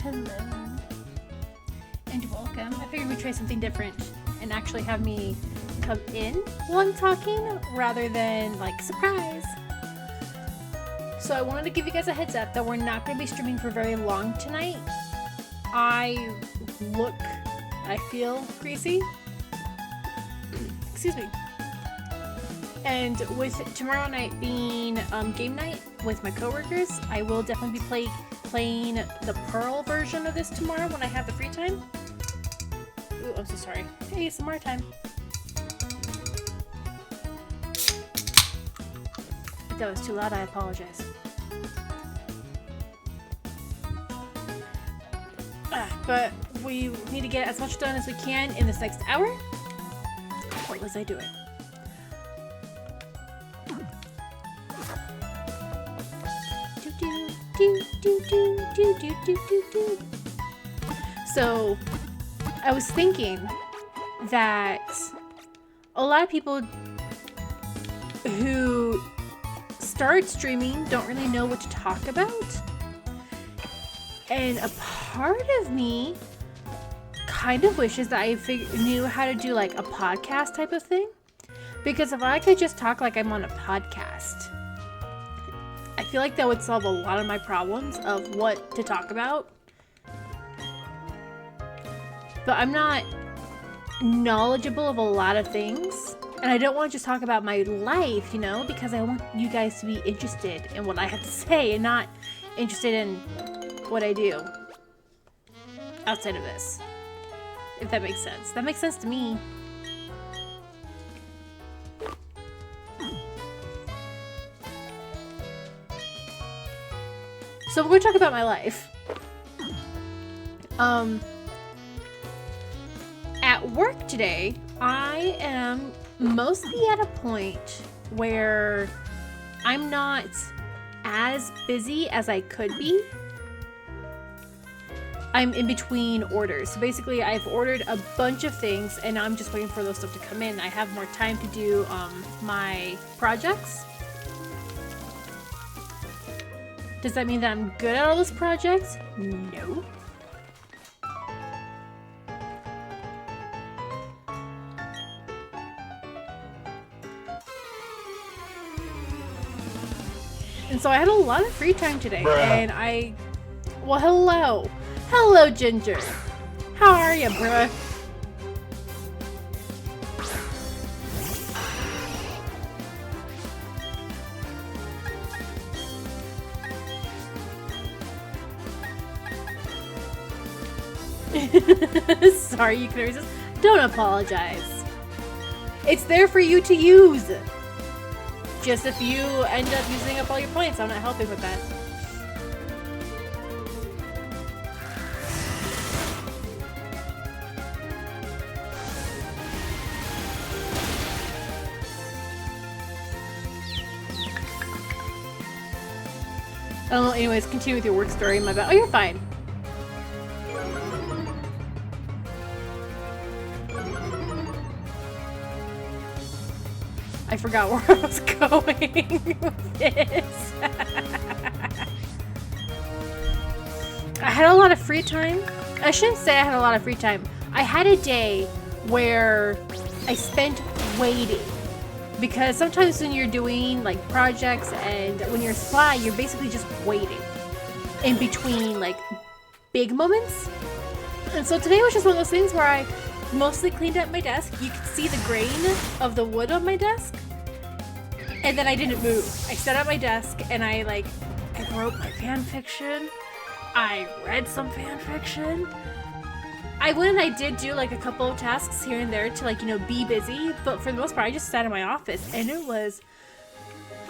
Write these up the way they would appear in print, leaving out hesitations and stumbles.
Hello. And welcome. I figured we'd try something different and actually have me come in while I'm talking rather than like surprise. So I wanted to give you guys a heads up that we're not going to be streaming for very long tonight. I feel greasy. Excuse me. And with tomorrow night being game night with my coworkers, I will definitely be playing the Pearl version of this tomorrow when I have the free time. Ooh, I'm so sorry. Hey, some more time. If that was too loud, I apologize. But we need to get as much done as we can in this next hour. What was I doing? So, I was thinking that a lot of people who start streaming don't really know what to talk about. And a part of me kind of wishes that I knew how to do like a podcast type of thing. Because if I could just talk like I'm on a podcast, I feel like that would solve a lot of my problems of what to talk about. But I'm not knowledgeable of a lot of things. And I don't want to just talk about my life, you know, because I want you guys to be interested in what I have to say and not interested in what I do outside of this. If that makes sense. That makes sense to me. So we're going to talk about my life. At work today, I am mostly at a point where I'm not as busy as I could be. I'm in between orders. So basically, I've ordered a bunch of things and I'm just waiting for those stuff to come in. I have more time to do my projects. Does that mean that I'm good at all those projects? No. And so I had a lot of free time today. And well, hello. Hello, Ginger. How are you, bruh? Sorry, you can resist. Don't apologize. It's there for you to use. Just if you end up using up all your points, I'm not helping with that. Oh, anyways, continue with your work story. My bad. Oh, you're fine. I forgot where I was going with this. I had a lot of free time. I shouldn't say I had a lot of free time. I had a day where I spent waiting. Because sometimes when you're doing like projects and when you're supply, you're basically just waiting in between like big moments. And so today was just one of those things where I mostly cleaned up my desk. You could see the grain of the wood on my desk. And then I didn't move. I sat at my desk and I wrote my fan fiction. I read some fan fiction. I went and I did do like a couple of tasks here and there to like, you know, be busy. But for the most part, I just sat in my office and it was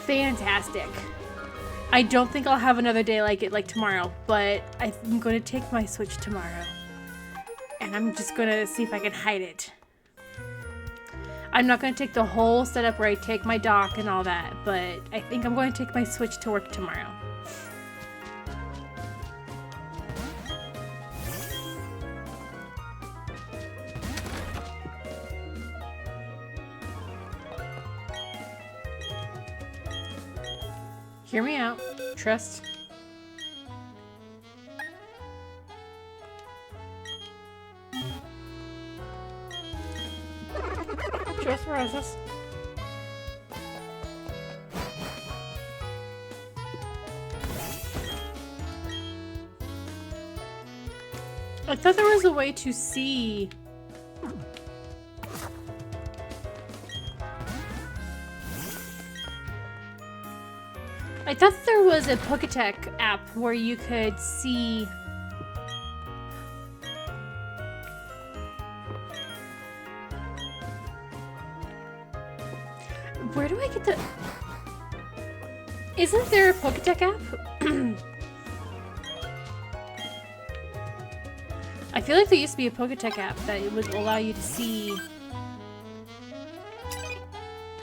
fantastic. I don't think I'll have another day like it like tomorrow, but I'm going to take my Switch tomorrow. And I'm just going to see if I can hide it. I'm not going to take the whole setup where I take my dock and all that, but I think I'm going to take my Switch to work tomorrow. Hear me out. Trust. Just roses. I thought there was a way to see. I thought there was a Poketech app where you could see. Where do I get the... Isn't there a Poketech app? I feel like there used to be a Poketech app that it would allow you to see...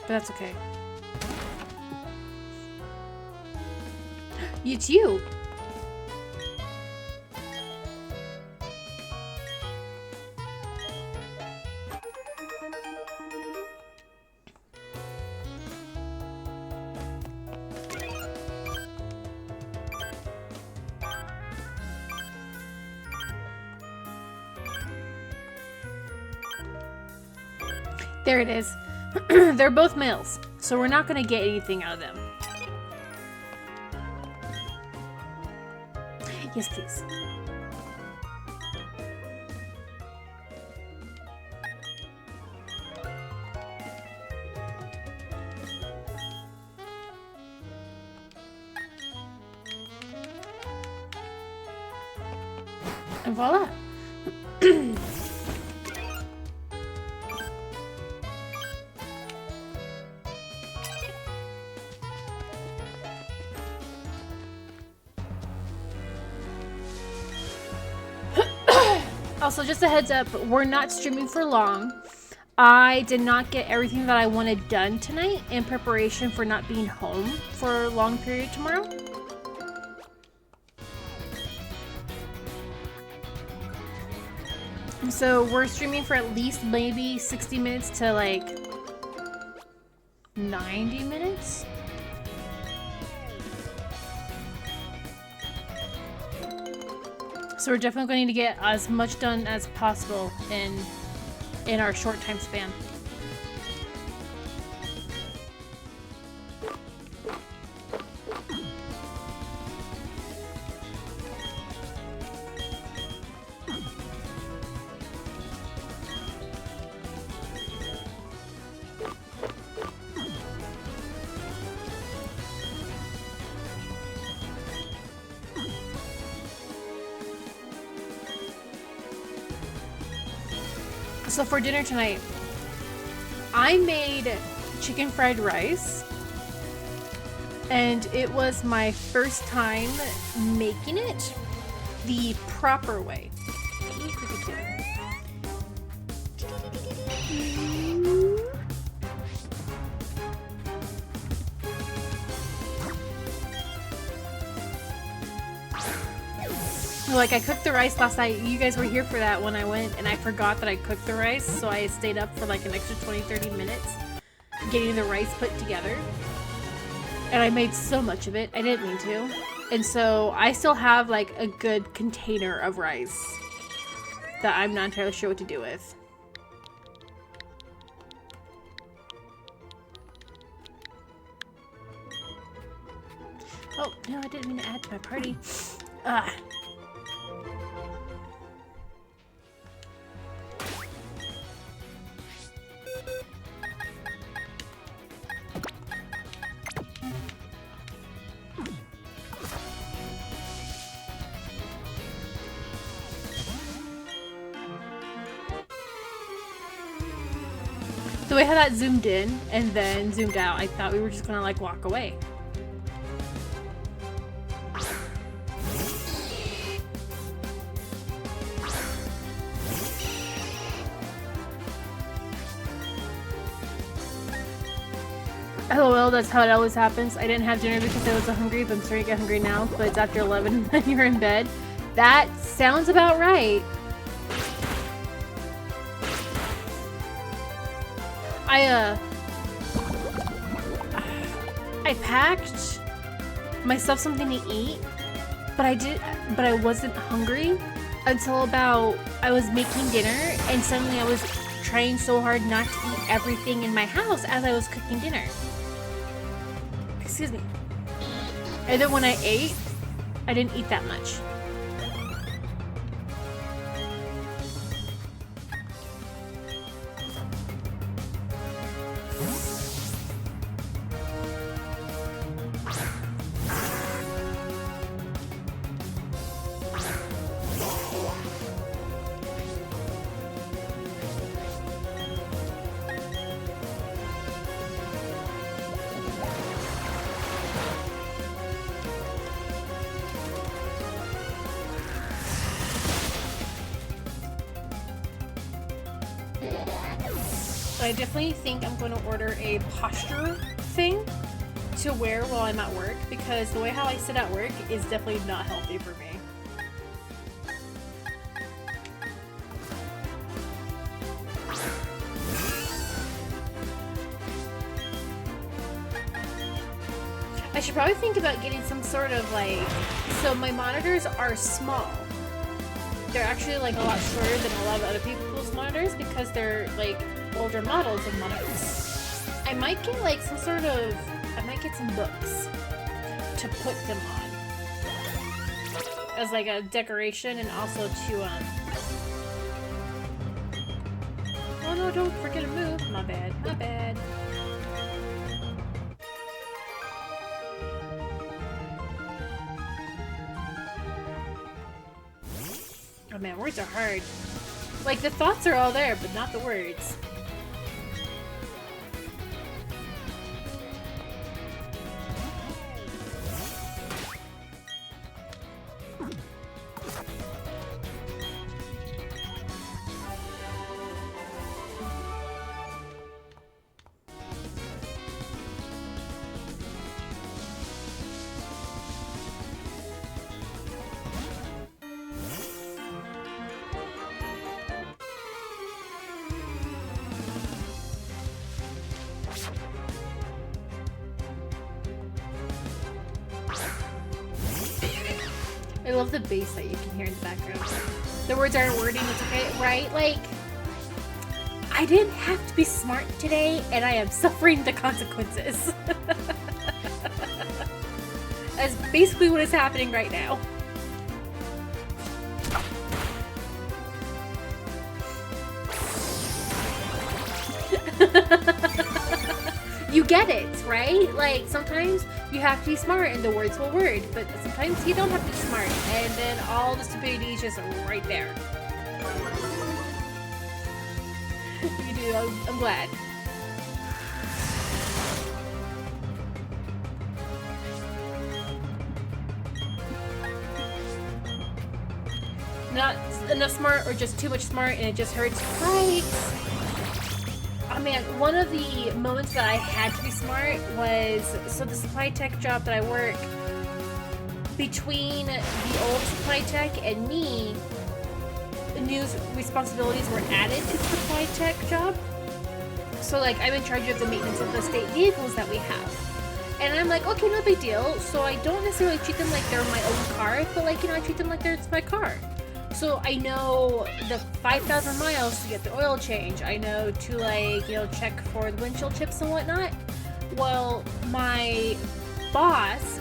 But that's okay. It's you! There it is. They're both males, so we're not gonna get anything out of them. Yes, please. And voila. Also, just a heads up, we're not streaming for long. I did not get everything that I wanted done tonight in preparation for not being home for a long period tomorrow. So we're streaming for at least maybe 60 minutes to like 90 minutes. So we're definitely going to get as much done as possible in our short time span. So for dinner tonight, I made chicken fried rice, and it was my first time making it the proper way. Like, I cooked the rice last night. You guys were here for that when I went, and I forgot that I cooked the rice, so I stayed up for like an extra 20-30 minutes getting the rice put together. And I made so much of it. I didn't mean to. And so I still have like a good container of rice that I'm not entirely sure what to do with. Oh, no, I didn't mean to add to my party. Ugh. The way how that zoomed in and then zoomed out, I thought we were just gonna like walk away. LOL, that's how it always happens. I didn't have dinner because I was so hungry, but I'm starting to get hungry now. But it's after 11 when you're in bed. That sounds about right. I packed myself something to eat, but I wasn't hungry until about, I was making dinner and suddenly I was trying so hard not to eat everything in my house as I was cooking dinner. Excuse me. And then when I ate, I didn't eat that much. I definitely think I'm going to order a posture thing to wear while I'm at work, because the way how I sit at work is definitely not healthy for me. I should probably think about getting some sort of like, so my monitors are small. They're actually like a lot shorter than a lot of other people's monitors because they're like older models of monitors. I might get like some sort of, I might get some books to put them on as like a decoration, and also to oh no, don't forget to move. My bad, my bad. Oh man, words are hard. Like, the thoughts are all there, but not the words. I love the bass that you can hear in the background. The words aren't wording, it's okay, right? Like, I didn't have to be smart today, and I am suffering the consequences. That's basically what is happening right now. You get it, right? Like, sometimes you have to be smart and the words will word, but sometimes you don't have to be smart, and then all the stupidity is just right there. You do, I'm glad. Not enough smart or just too much smart and it just hurts. Right. Oh man, one of the moments that I had to be smart was, so the supply tech job that I work, between the old supply tech and me, new responsibilities were added to the supply tech job. So like, I'm in charge of the maintenance of the state vehicles that we have. And I'm like, okay, no big deal. So I don't necessarily treat them like they're my own car, but like, you know, I treat them like it's my car. So I know the 5,000 miles to get the oil change. I know to, like, you know, check for the windshield chips and whatnot. Well, my boss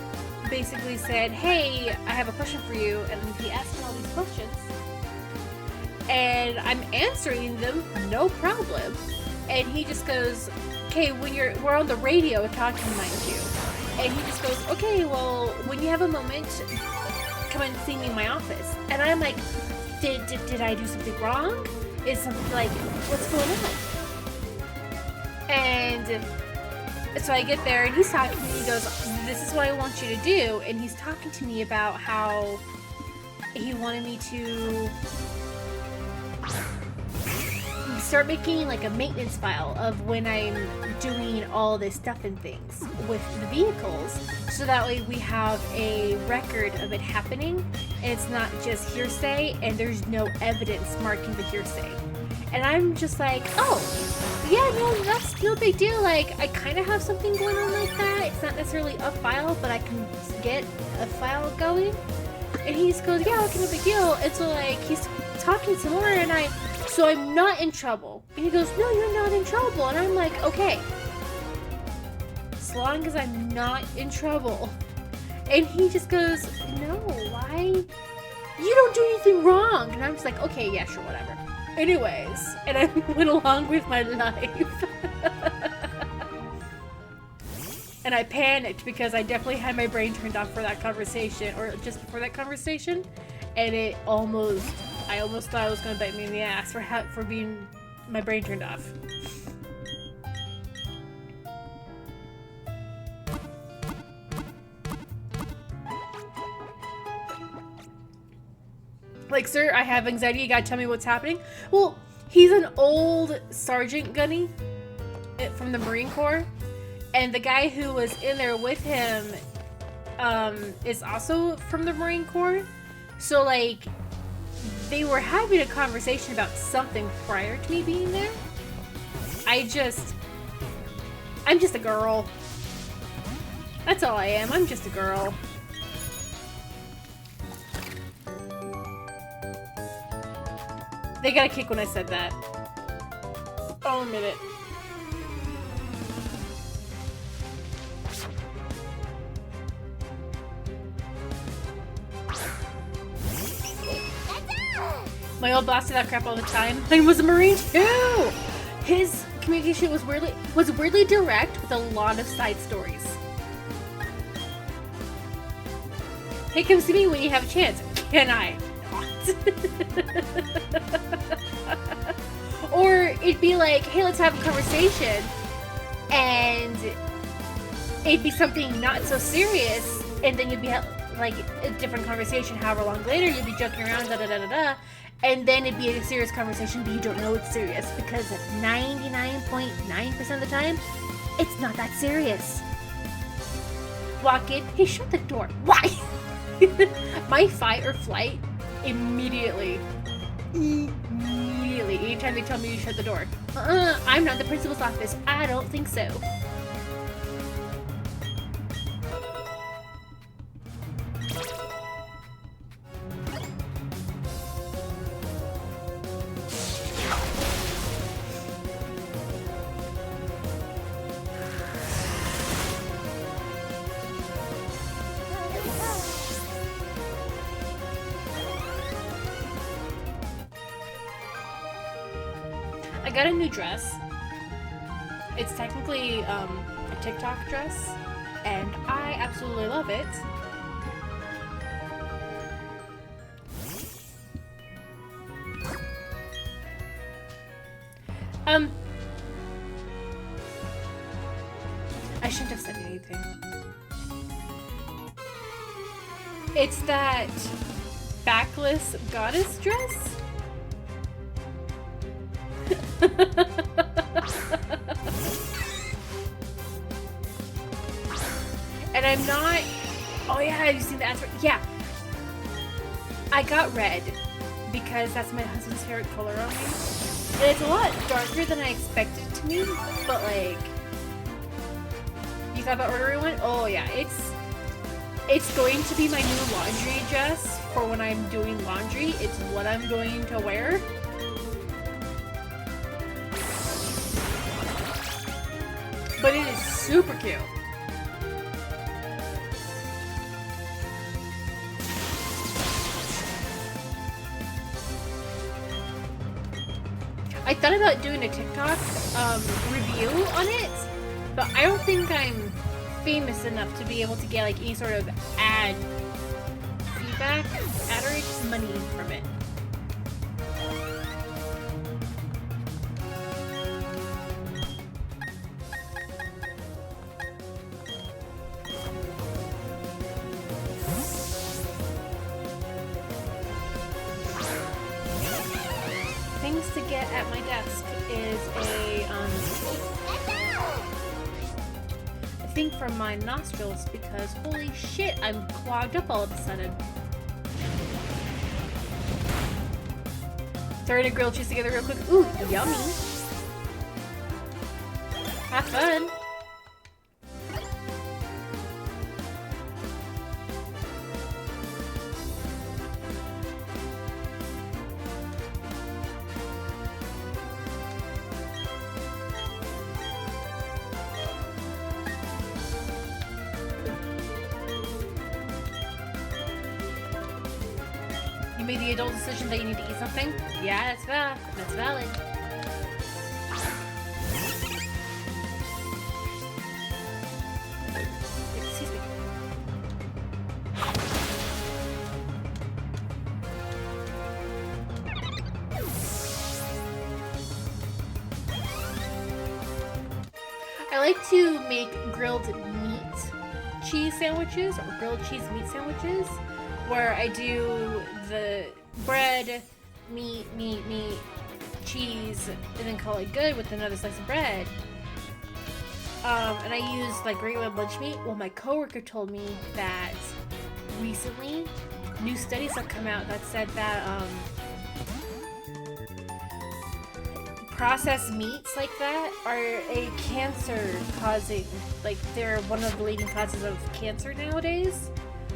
basically said, hey, I have a question for you. And he asked me all these questions. And I'm answering them, no problem. And he just goes, okay, we're on the radio talking, mind you. And he just goes, okay, well, when you have a moment, come and see me in my office. And I'm like, did I do something wrong? Is something like, what's going on? And so I get there and he's talking to me. He goes, this is what I want you to do. And he's talking to me about how he wanted me to start making like a maintenance file of when I'm doing all this stuff and things with the vehicles, so that way we have a record of it happening and it's not just hearsay and there's no evidence marking the hearsay. And I'm just like, oh yeah, no, that's no big deal. Like, I kind of have something going on like that. It's not necessarily a file, but I can get a file going. And he just goes, yeah, okay, no big deal. And so like, he's talking some more and I So I'm not in trouble. And he goes, no, you're not in trouble. And I'm like, okay. As long as I'm not in trouble. And he just goes, no, why? You don't do anything wrong. And I'm just like, okay, yeah, sure, whatever. Anyways, and I went along with my life. And I panicked because I definitely had my brain turned off for that conversation, or just before that conversation. And I almost thought it was gonna bite me in the ass for being my brain turned off. Like, sir, I have anxiety. You gotta tell me what's happening. Well, he's an old sergeant gunny from the Marine Corps, and the guy who was in there with him is also from the Marine Corps. So, like, they were having a conversation about something prior to me being there. I'm just a girl. That's all I am. I'm just a girl. They got a kick when I said that. Oh, a minute. My old boss did that crap all the time, and was a Marine too. His communication was weirdly direct with a lot of side stories. Hey, come see me when you have a chance. Can I? Or it'd be like, hey, let's have a conversation, and it'd be something not so serious, and then you'd be like a different conversation however long later. You'd be joking around, da da da da da, and then it'd be a serious conversation, but you don't know it's serious because 99.9% of the time it's not that serious. Walk in, hey, shut the door. Why? My fight or flight immediately. Anytime they tell me to shut the door. I'm not in the principal's office. I don't think so. I got a new dress. It's technically a TikTok dress, and I absolutely love it. I shouldn't have said anything. It's that backless goddess dress. And I'm not. Oh yeah, have you seen the ads for? Yeah. I got red because that's my husband's favorite color on me. And it's a lot darker than I expected it to be, but like, you thought about ordering one? Oh yeah, it's going to be my new laundry dress for when I'm doing laundry. It's what I'm going to wear. But it is super cute. I thought about doing a TikTok review on it, but I don't think I'm famous enough to be able to get like any sort of ad feedback, ad or money from it. Things to get at my desk is I think from my nostrils, because holy shit, I'm clogged up all of a sudden. Throwing a grilled cheese together real quick. Ooh, yummy. Have fun. You made the adult decision that you need to eat something? Yeah, that's valid. That's valid. Excuse me. I like to make grilled meat cheese sandwiches or grilled cheese meat sandwiches, where I do the bread, meat, cheese, and then call it good with another slice of bread. And I use like regular lunch meat. Well, my coworker told me that recently new studies have come out that said that processed meats like that are a cancer causing, like they're one of the leading causes of cancer nowadays,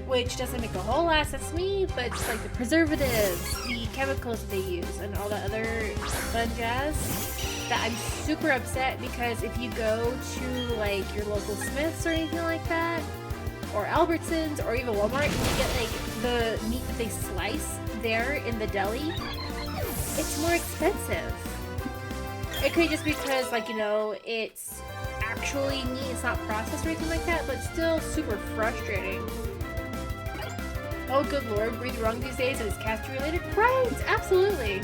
which doesn't make a whole lot of sense to me, but it's like the preservatives, the chemicals that they use, and all that other fun jazz, that I'm super upset because if you go to like your local Smith's or anything like that, or Albertsons, or even Walmart, and you get like the meat that they slice there in the deli, it's more expensive. It could just be because, like, you know, it's actually meat, it's not processed or anything like that, but still super frustrating. Oh, good lord, breathe wrong these days and it's castor related? Right, absolutely.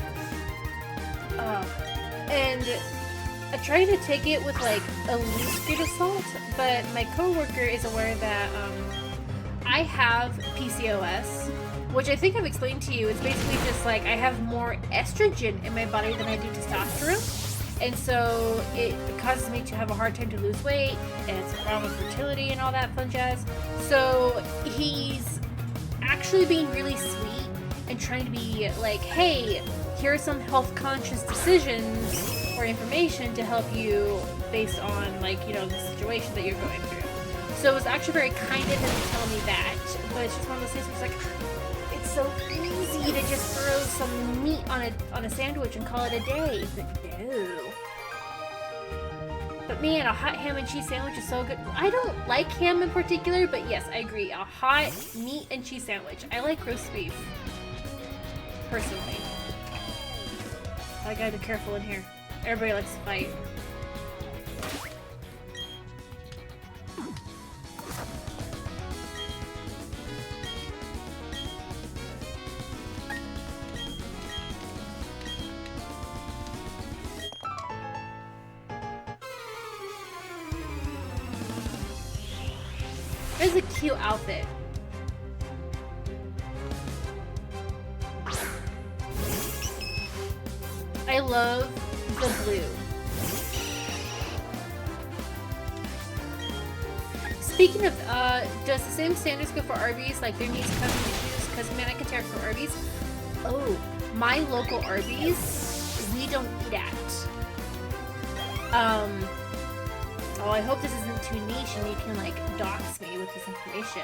And I try to take it with, like, a loose grain of salt, but my coworker is aware that, I have PCOS, which I think I've explained to you. It's basically just, like, I have more estrogen in my body than I do testosterone. And so it causes me to have a hard time to lose weight, and it's a problem with fertility and all that fun jazz. So he's actually being really sweet and trying to be like, hey, here are some health conscious decisions or information to help you based on, like, you know, the situation that you're going through. So it was actually very kind of him to tell me that, but it's just one of those things where it's like, it's so easy to just throw some meat on a sandwich and call it a day. But no. But man, a hot ham and cheese sandwich is so good. I don't like ham in particular, but yes, I agree. A hot meat and cheese sandwich. I like roast beef, personally. I gotta be careful in here. Everybody likes to fight. It's a cute outfit. I love the blue. Speaking of, does the same standards go for Arby's? Like there needs custom issues? Because man, I can tear for Arby's. Oh, my local Arby's, we don't eat at. Oh, I hope this isn't too niche and you can, like, dox me with this information.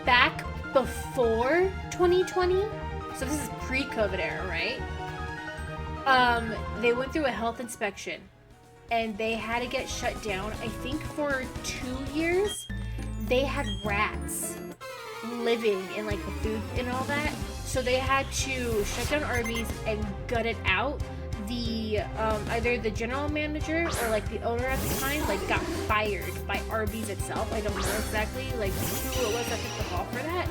Back before 2020, so this is pre-COVID era, right? They went through a health inspection and they had to get shut down, I think for 2 years. They had rats living in, like, the food and all that. So they had to shut down Arby's and gut it out. The either the general manager or like the owner at the time like got fired by Arby's itself. I don't know exactly like who it was that took the fall for that,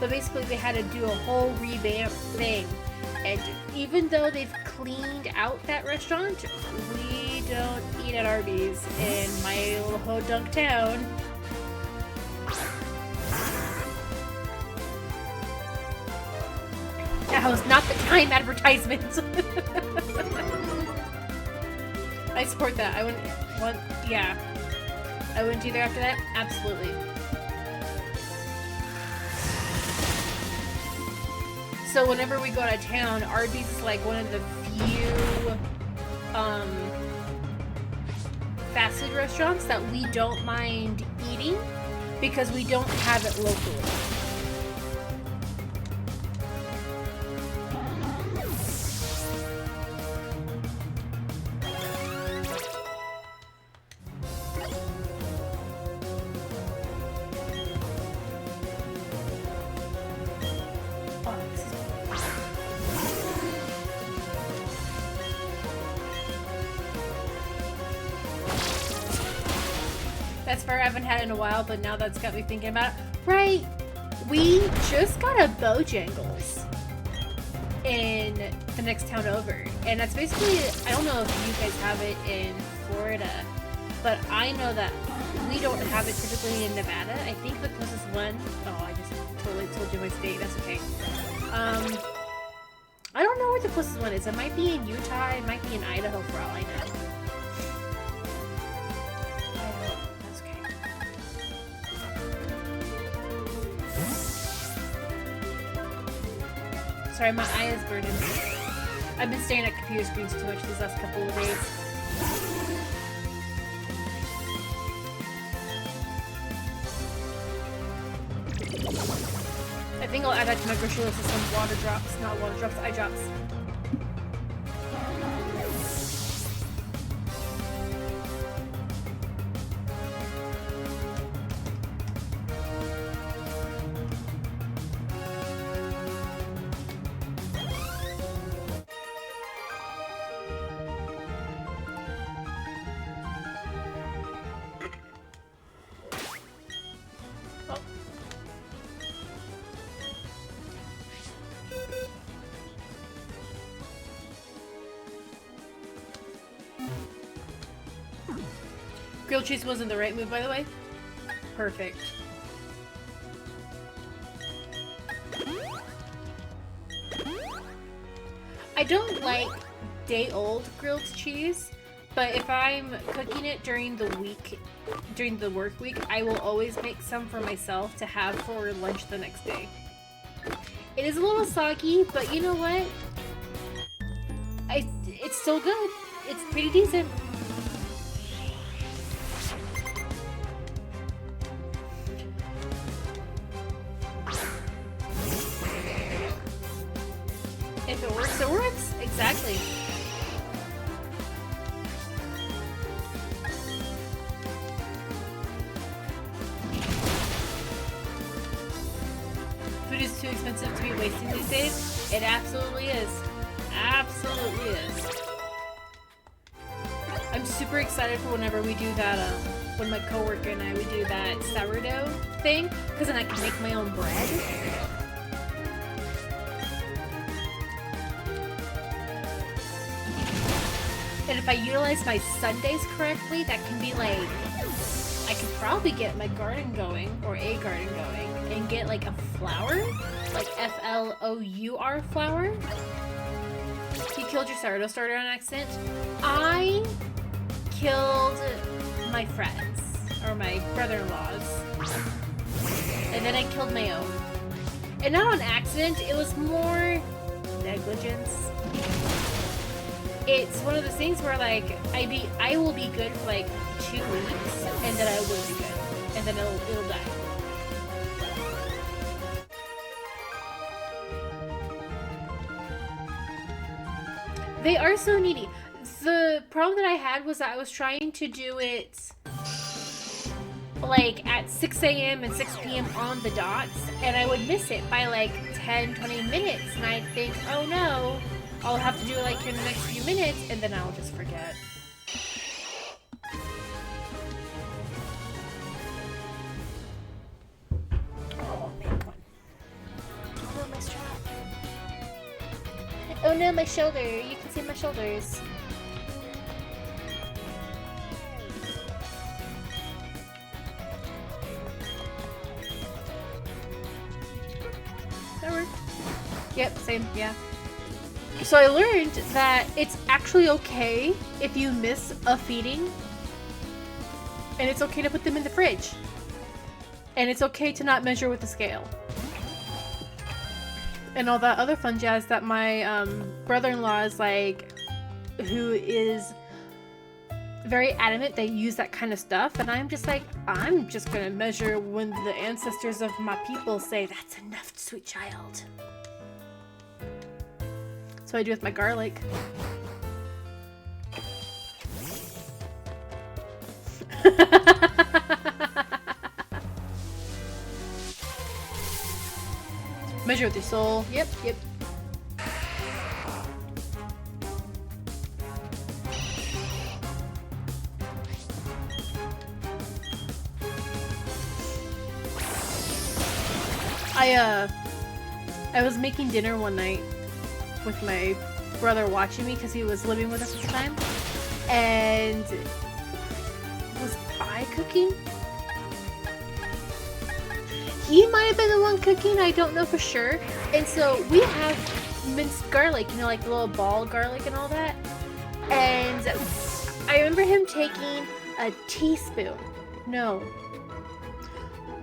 but basically they had to do a whole revamp thing. And even though they've cleaned out that restaurant, we don't eat at Arby's in my little ho-dunk town. That was not the time advertisement. I support that. I wouldn't want, yeah. I wouldn't either after that. Absolutely. So whenever we go out of town, Arby's is like one of the few fast food restaurants that we don't mind eating because we don't have it locally. That's fair. I haven't had it in a while, but now that's got me thinking about it. Right. We just got a Bojangles in the next town over. And that's basically, I don't know if you guys have it in Florida, but I know that we don't have it typically in Nevada. I think the closest one, oh, I just totally told you my state. That's okay. I don't know where the closest one is. It might be in Utah. It might be in Idaho for all I know. That's okay. Sorry, my eye is burning. I've been staring at computer screens too much these last couple of days. I think I'll add that to my grocery list as some water drops, not water drops, eye drops. Grilled cheese wasn't the right move, by the way. Perfect. I don't like day-old grilled cheese, but if I'm cooking it during the week, during the work week, I will always make some for myself to have for lunch the next day. It is a little soggy, but you know what? It's still good. It's pretty decent. If it works, it works. Exactly. Food is too expensive to be wasting these days. It absolutely is. Absolutely is. I'm super excited for whenever we do that, when my coworker and I, we do that sourdough thing, because then I can make my own bread. And if I utilize my Sundays correctly, that can be like, I could probably get my garden going, or a garden going, and get like a flour, like F-L-O-U-R flour. You killed your sourdough starter on accident. I killed my friends, or my brother-in-laws, and then I killed my own. And not on accident, it was more negligence. It's one of those things where like I will be good for like 2 weeks, and then I will be good, and then it'll die. They are so needy. The problem that I had was that I was trying to do it like at 6 a.m. and 6 p.m. on the dots, and I would miss it by like 10-20 minutes, and I'd think, oh no, I'll have to do it like in the next few minutes, and then I'll just forget. Oh, man, come on. Oh, my strap. Oh no, my shoulder. You can see my shoulders. That worked. Yep, same, yeah. So I learned that it's actually okay if you miss a feeding, and it's okay to put them in the fridge, and it's okay to not measure with the scale, and all that other fun jazz that my brother-in-law is like, who is very adamant they use that kind of stuff, and I'm just like, I'm just gonna measure when the ancestors of my people say that's enough, sweet child. That's what I do with my garlic. Measure with your soul. Yep, yep. I was making dinner one night with my brother watching me because he was living with us at the time, and was I cooking? He might have been the one cooking, I don't know for sure. And so we have minced garlic, you know, like the little ball garlic and all that. And I remember him taking a teaspoon, no,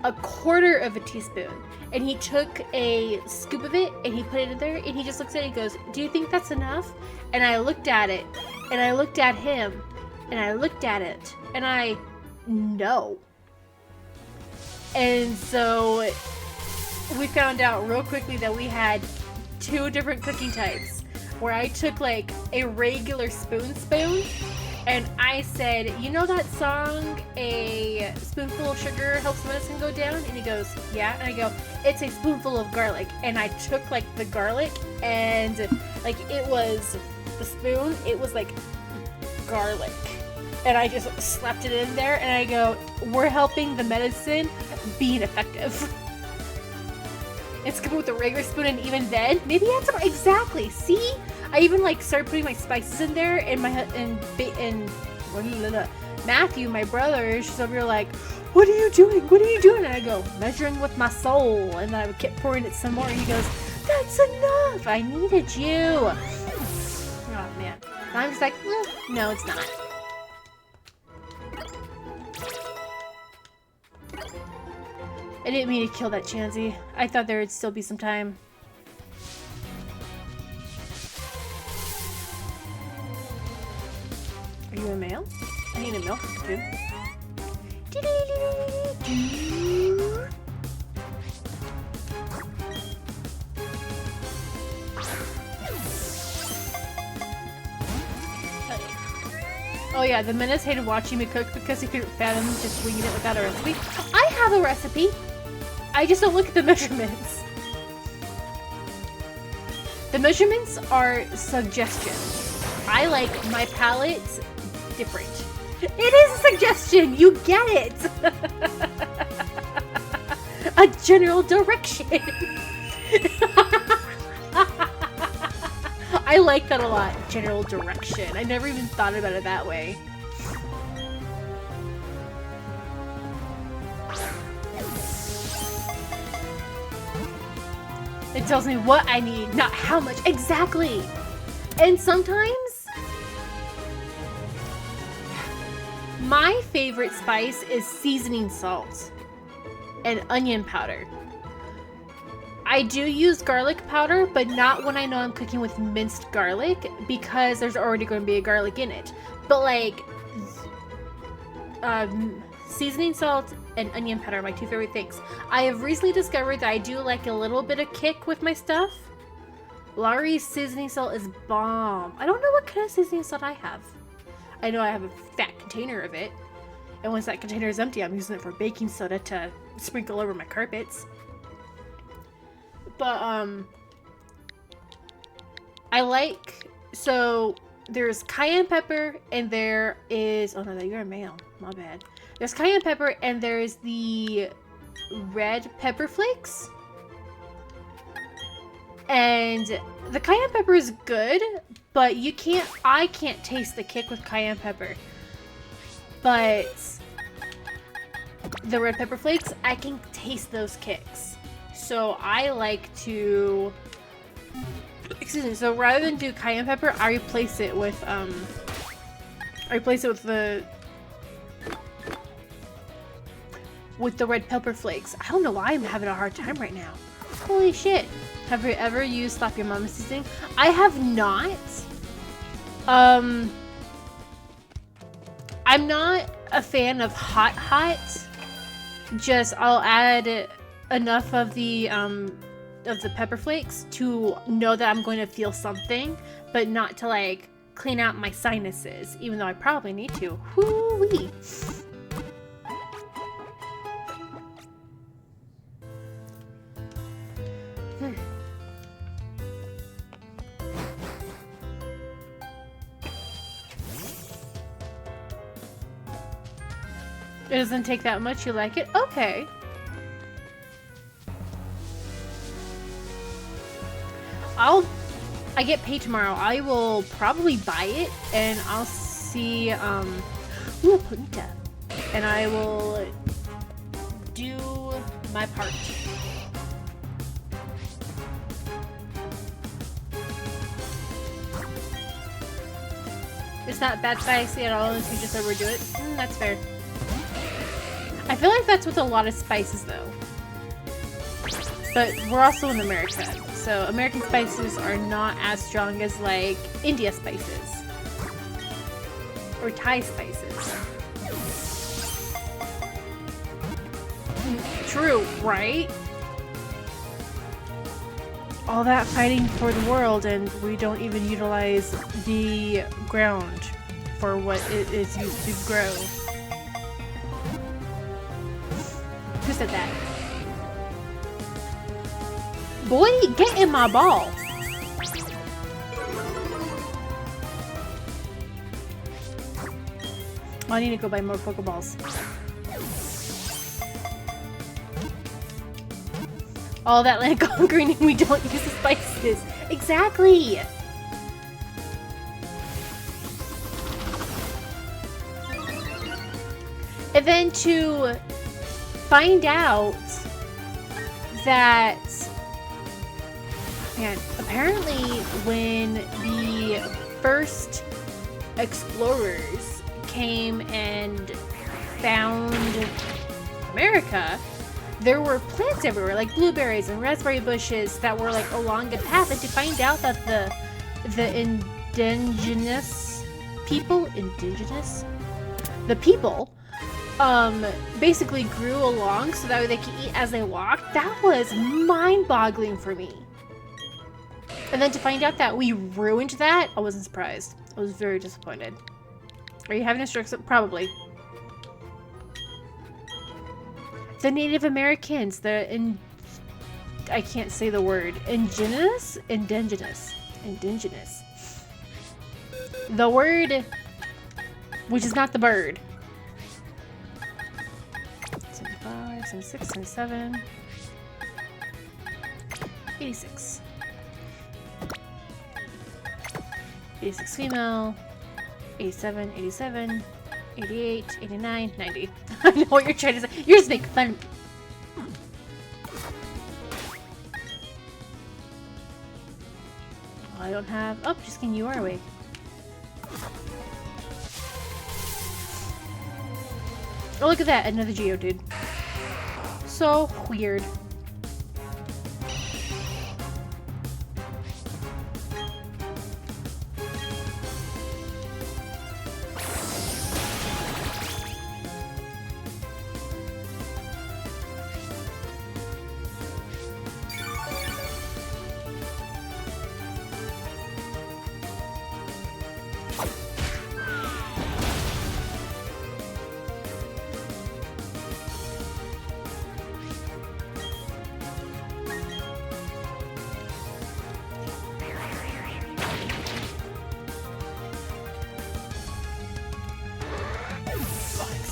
a quarter of a teaspoon. And he took a scoop of it and he put it in there and he just looks at it and goes, "Do you think that's enough?" And I looked at it and I looked at him and I looked at it and no. And so we found out real quickly that we had two different cooking types, where I took like a regular spoon and I said, "You know that song, a spoonful of sugar helps medicine go down?" And he goes, "Yeah." And I go, "It's a spoonful of garlic." And I took like the garlic and like it was the spoon, it was like garlic. And I just slapped it in there and I go, "We're helping the medicine being effective." And scoop it with a regular spoon, and even then, maybe add some, exactly, see? I even like started putting my spices in there, and Matthew, my brother, is just over here like, "What are you doing? What are you doing?" And I go, "Measuring with my soul." And then I would keep pouring it some more, and he goes, "That's enough. I needed you." Oh man. And I'm just like, no, it's not. I didn't mean to kill that Chansey. I thought there would still be some time. Are you a male? I need a milk too. Oh yeah, the Menace hated watching me cook because he couldn't fathom just winging it without a recipe. I have a recipe! I just don't look at the measurements. The measurements are suggestions. I like my palate different. It is a suggestion! You get it! A general direction! I like that a lot, general direction. I never even thought about it that way. It tells me what I need, not how much. Exactly! And sometimes, my favorite spice is seasoning salt and onion powder. I do use garlic powder, but not when I know I'm cooking with minced garlic, because there's already going to be a garlic in it. But like, seasoning salt and onion powder are my two favorite things. I have recently discovered that I do like a little bit of kick with my stuff. Laurie's seasoning salt is bomb. I don't know what kind of seasoning salt I have. I know I have a fat container of it. And once that container is empty, I'm using it for baking soda to sprinkle over my carpets. But, I like, so there's cayenne pepper and there is, oh no, you're a male, my bad. There's cayenne pepper and there's the red pepper flakes. And the cayenne pepper is good, but I can't taste the kick with cayenne pepper. But the red pepper flakes, I can taste those kicks. So I like to, excuse me, so rather than do cayenne pepper, I replace it with the red pepper flakes. I don't know why I'm having a hard time right now. Holy shit. Have you ever used Slap Your Mama seasoning? I have not. I'm not a fan of hot. Just I'll add enough of the pepper flakes to know that I'm going to feel something, but not to like clean out my sinuses, even though I probably need to. Whoo-wee. It doesn't take that much, you like it? Okay. I get paid tomorrow. I will probably buy it and I'll see, ooh, Ponita. And I will do my part. It's not that spicy at all if you just overdo it. That's fair. I feel like that's with a lot of spices though. But we're also in America, so American spices are not as strong as like India spices. Or Thai spices. True, right? All that fighting for the world and we don't even utilize the ground for what it is used to grow. Who said that? Boy, get in my ball! Oh, I need to go buy more Pokeballs. All that land conquering and we don't use the spices. Exactly! And then to find out that, man, apparently when the first explorers came and found America, there were plants everywhere, like blueberries and raspberry bushes that were like along a path. And to find out that the indigenous people, basically grew along so that way they could eat as they walked, that was mind-boggling for me. And then to find out that we ruined that, I wasn't surprised. I was very disappointed. Are you having a stroke? Probably. The Native Americans, I can't say the word. Indigenous. The word, which is not the bird. 75, 76, 77, 86. 86 female, 87, 87, 88, 89, 90. I know what you're trying to say. You're just making fun of me. I don't have... Oh, just kidding, you are awake. Oh, look at that. Another Geodude. So weird.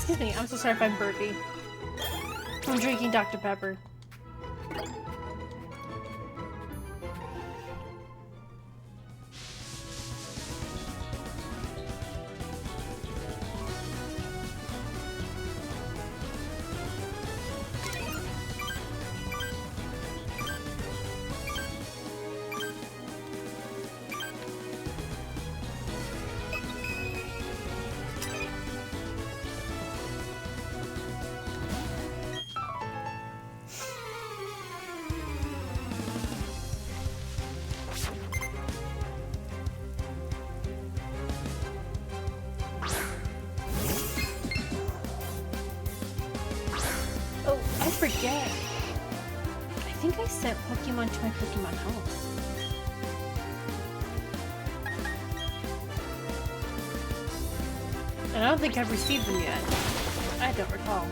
Excuse me, I'm so sorry if I'm burpy. I'm drinking Dr. Pepper. I forget. I think I sent Pokemon to my Pokemon home. And I don't think I've received them yet. I don't recall.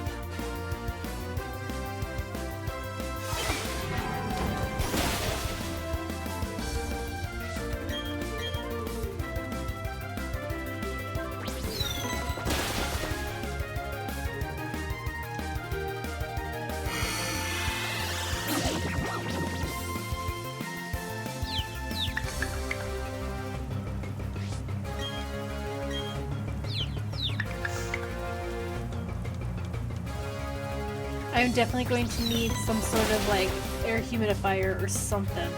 I'm definitely going to need some sort of like air humidifier or something.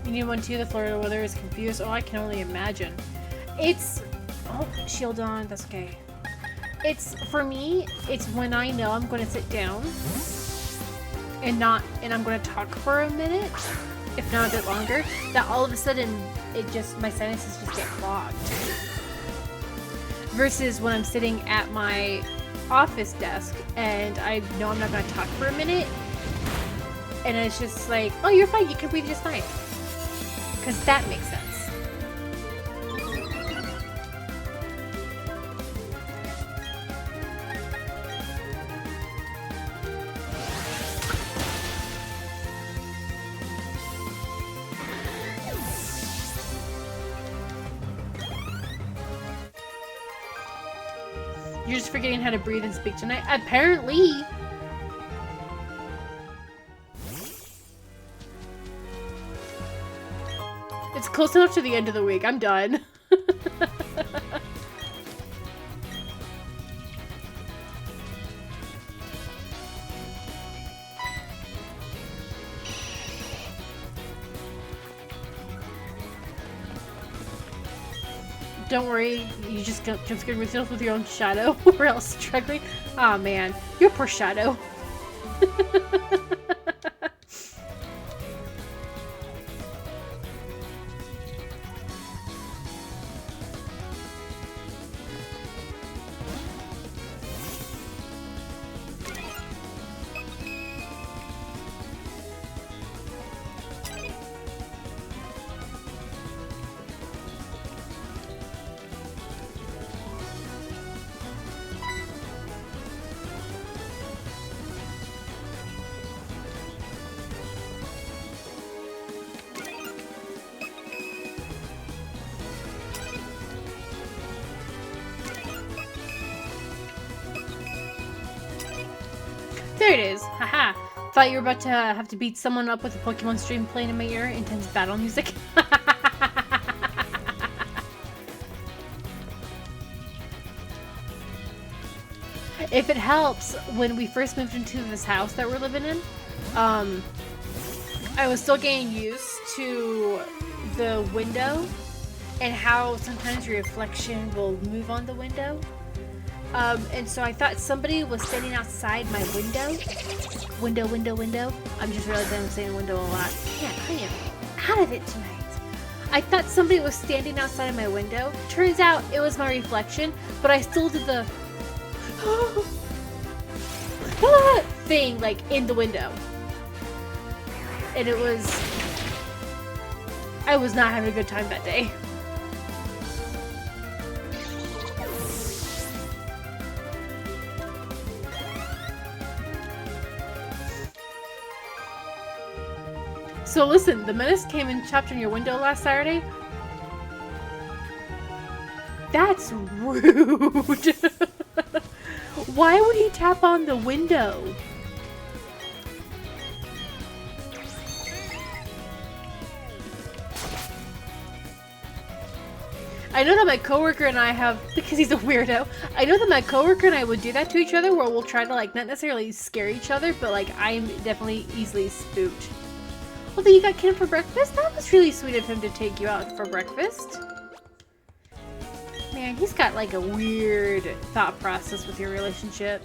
You need one too? The Florida weather is confused. Oh, I can only imagine. It's... Oh, shield on. That's okay. It's, for me, it's when I know I'm going to sit down and I'm going to talk for a minute, if not a bit longer, that all of a sudden, my sinuses just get clogged. Versus when I'm sitting at my office desk and I know I'm not going to talk for a minute, and it's just like, oh, you're fine. You can breathe just fine. Because that makes sense. You're just forgetting how to breathe and speak tonight? Apparently! It's close enough to the end of the week. I'm done. Don't worry, you just gonna yourself with your own shadow or else struggling. Aw, oh, man. Your poor shadow. There it is. Haha. Thought you were about to have to beat someone up with a Pokemon stream playing in my ear. Intense battle music. If it helps, when we first moved into this house that we're living in, I was still getting used to the window and how sometimes your reflection will move on the window. And so I thought somebody was standing outside my window. Window. I'm just realizing I'm saying window a lot. Man, I am out of it tonight. I thought somebody was standing outside of my window. Turns out it was my reflection, but I still did the thing, like, in the window. And it was... I was not having a good time that day. So listen, the menace came and chopped on your window last Saturday? That's rude. Why would he tap on the window? I know that my coworker and I have, because he's a weirdo, I know that my coworker and I would do that to each other where we'll try to, like, not necessarily scare each other, but, like, I'm definitely easily spooked. Although you got Ken for breakfast? That was really sweet of him to take you out for breakfast. Man, he's got like a weird thought process with your relationship.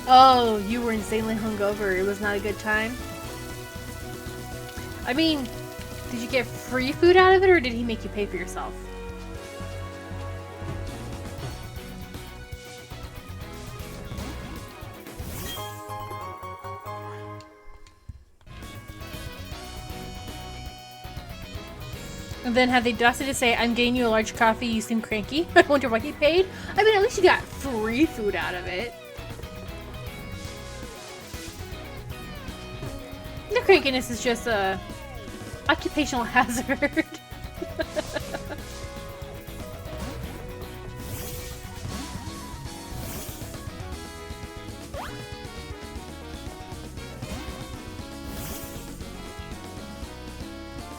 Oh, you were insanely hungover. It was not a good time. I mean, did you get free food out of it, or did he make you pay for yourself? And then had the audacity to say, I'm getting you a large coffee, you seem cranky. I wonder what he paid. I mean, at least you got free food out of it. The crankiness is just a occupational hazard.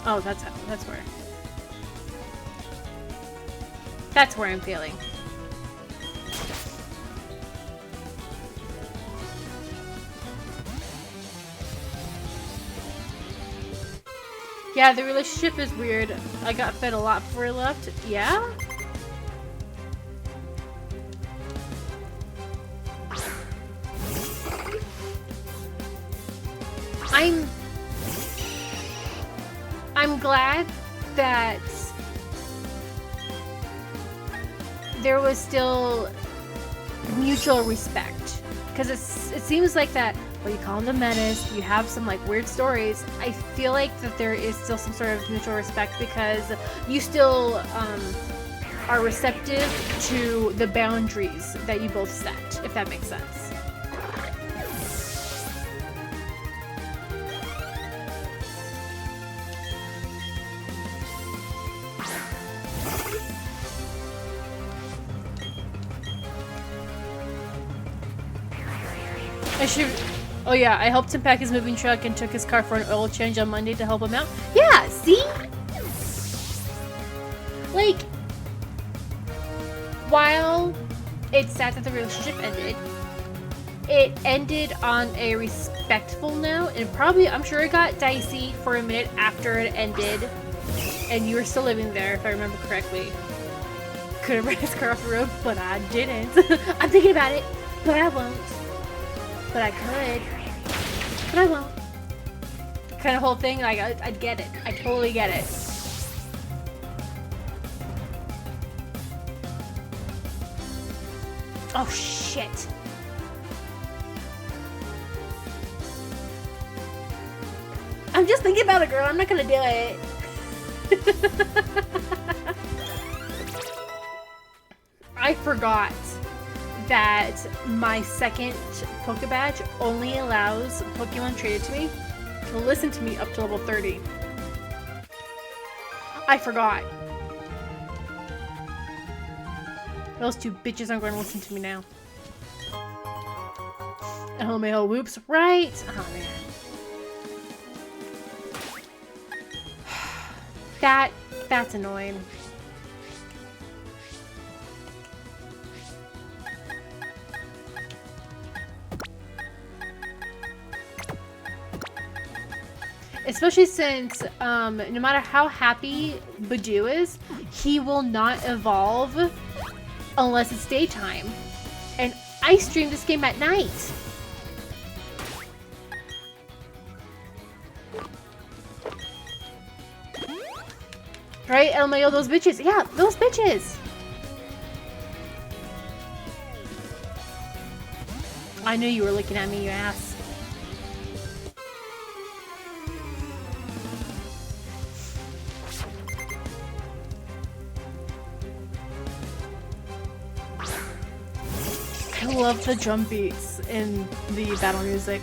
Oh, that's where. That's where I'm feeling. Yeah, the relationship is weird. I got fed a lot before I left. Yeah? I'm glad that there was still mutual respect, because it seems like that when you call him the menace, you have some like weird stories. I feel like that there is still some sort of mutual respect because you still are receptive to the boundaries that you both set, if that makes sense. Oh yeah, I helped him pack his moving truck and took his car for an oil change on Monday to help him out. Yeah, see? Like, while it's sad that the relationship ended, it ended on a respectful note, and probably, I'm sure it got dicey for a minute after it ended, and you were still living there, if I remember correctly. Could have ran his car off the road, but I didn't. I'm thinking about it, but I won't. But I could. But I won't. Kind of whole thing, like, I get it. I totally get it. Oh, shit. I'm just thinking about it, girl. I'm not gonna do it. I forgot that my second Poke Badge only allows Pokemon traded to me to listen to me up to level 30. I forgot. Those two bitches aren't going to listen to me now. LMAO, whoops, right? Oh man. That's annoying. Especially since, no matter how happy Badoo is, he will not evolve unless it's daytime. And I stream this game at night. Right, LMAO, those bitches. Yeah, those bitches. I knew you were looking at me, you ass. I love the drum beats in the battle music.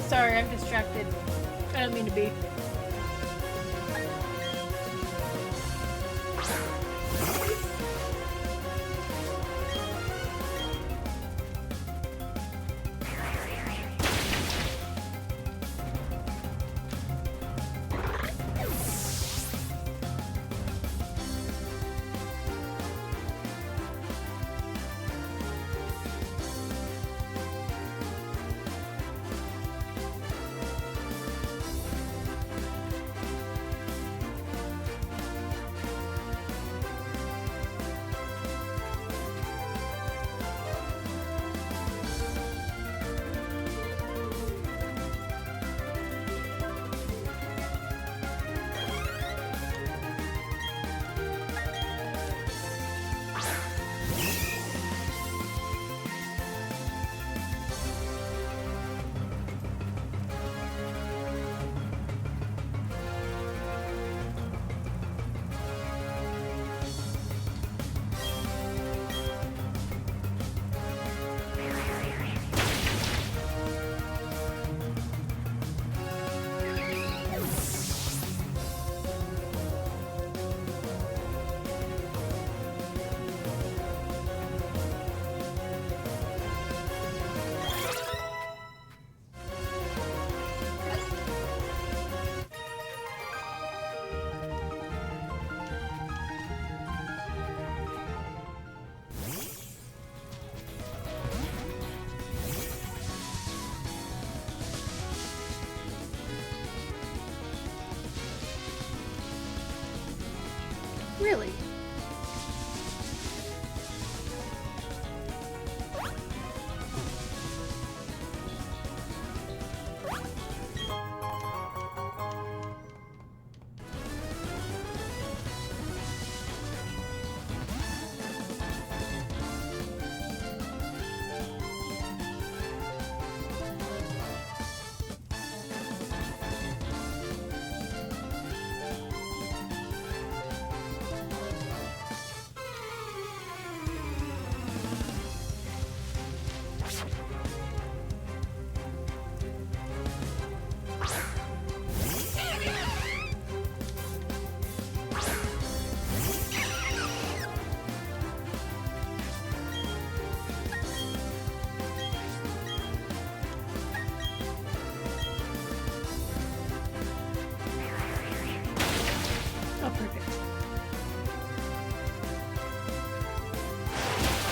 Sorry, I'm distracted. I don't mean to be. Really?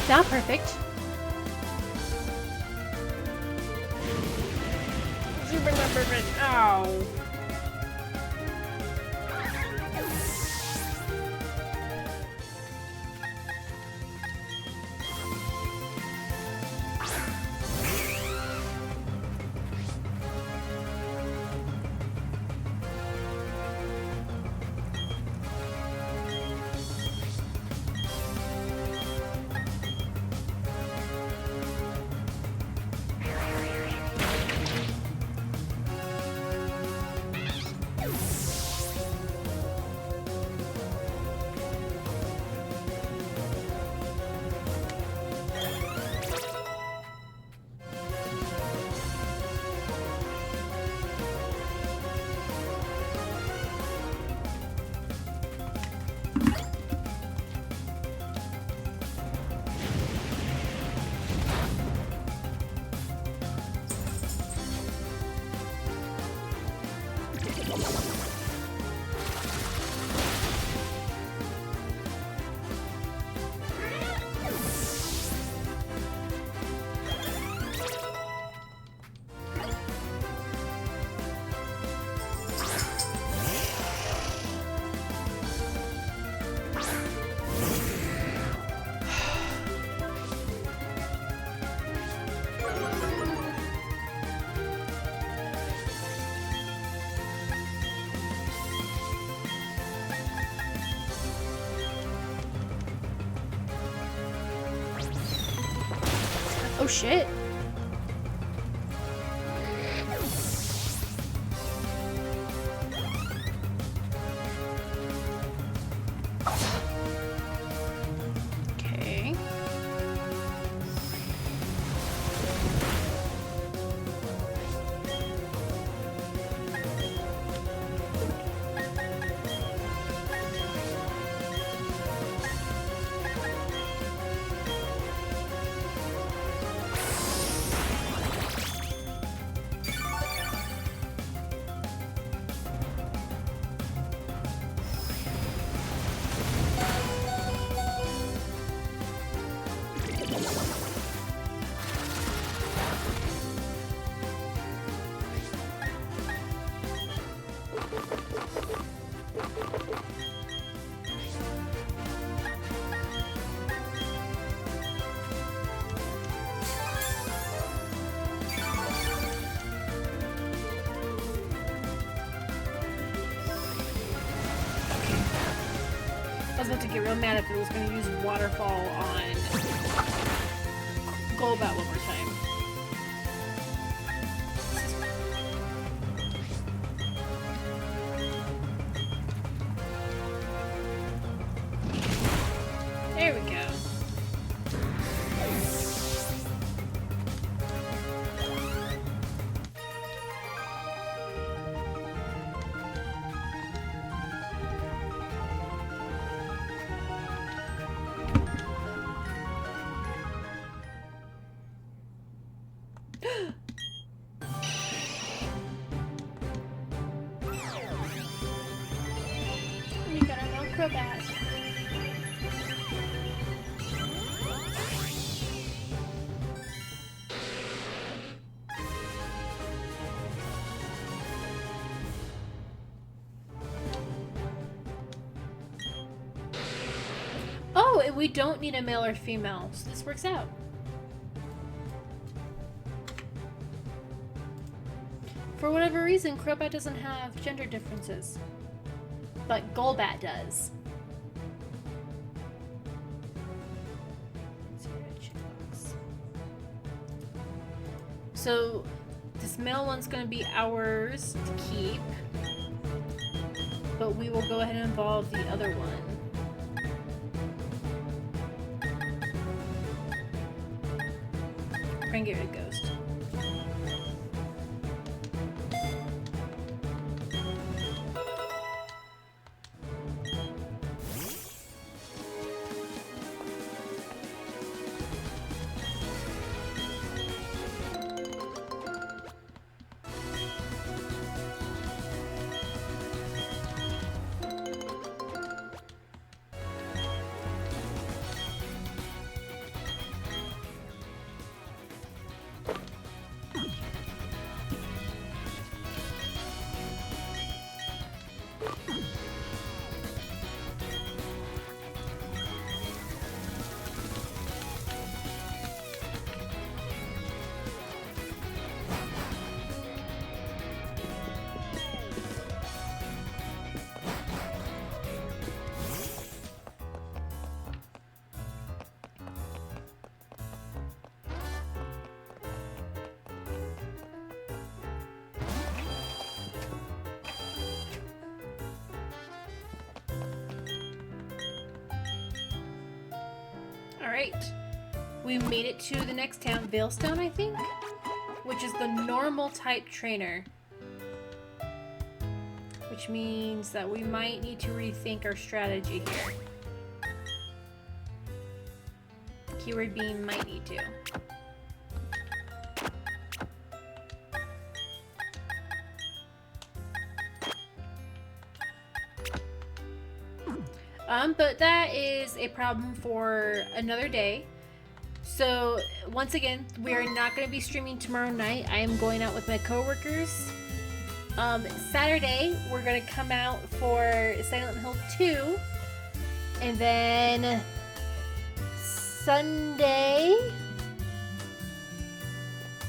Now perfect. Ow. Oh shit. Okay. I was about to get real mad if it was going to use Waterfall on Golbat one more time. There we go. We got our little Crobat. and we don't need a male or female, so this works out. For whatever reason, Crobat doesn't have gender differences, but Golbat does. So this male one's going to be ours to keep, but we will go ahead and involve the other one. We're going to get rid of Ghost. Alright, we made it to the next town, Veilstone, I think? Which is the normal type trainer. Which means that we might need to rethink our strategy here. Keyword being might need to. But that is a problem for another day. So once again, we are not going to be streaming tomorrow night. I am going out with my coworkers. Saturday, we're going to come out for Silent Hill 2. And then Sunday,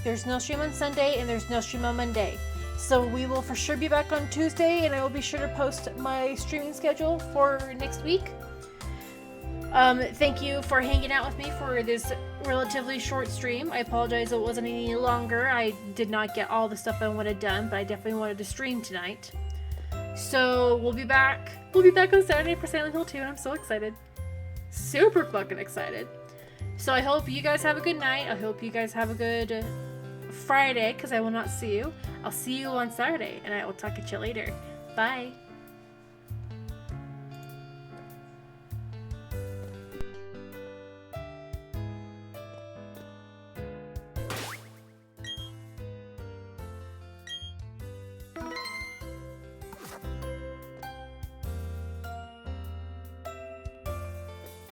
there's no stream on Sunday and there's no stream on Monday. So we will for sure be back on Tuesday, and I will be sure to post my streaming schedule for next week. Thank you for hanging out with me for this relatively short stream. I apologize it wasn't any longer. I did not get all the stuff I wanted done, but I definitely wanted to stream tonight. So we'll be back. We'll be back on Saturday for Silent Hill 2, and I'm so excited. Super fucking excited. So I hope you guys have a good night. I hope you guys have a good Friday, because I will not see you. I'll see you on Saturday, and I will talk to you later. Bye.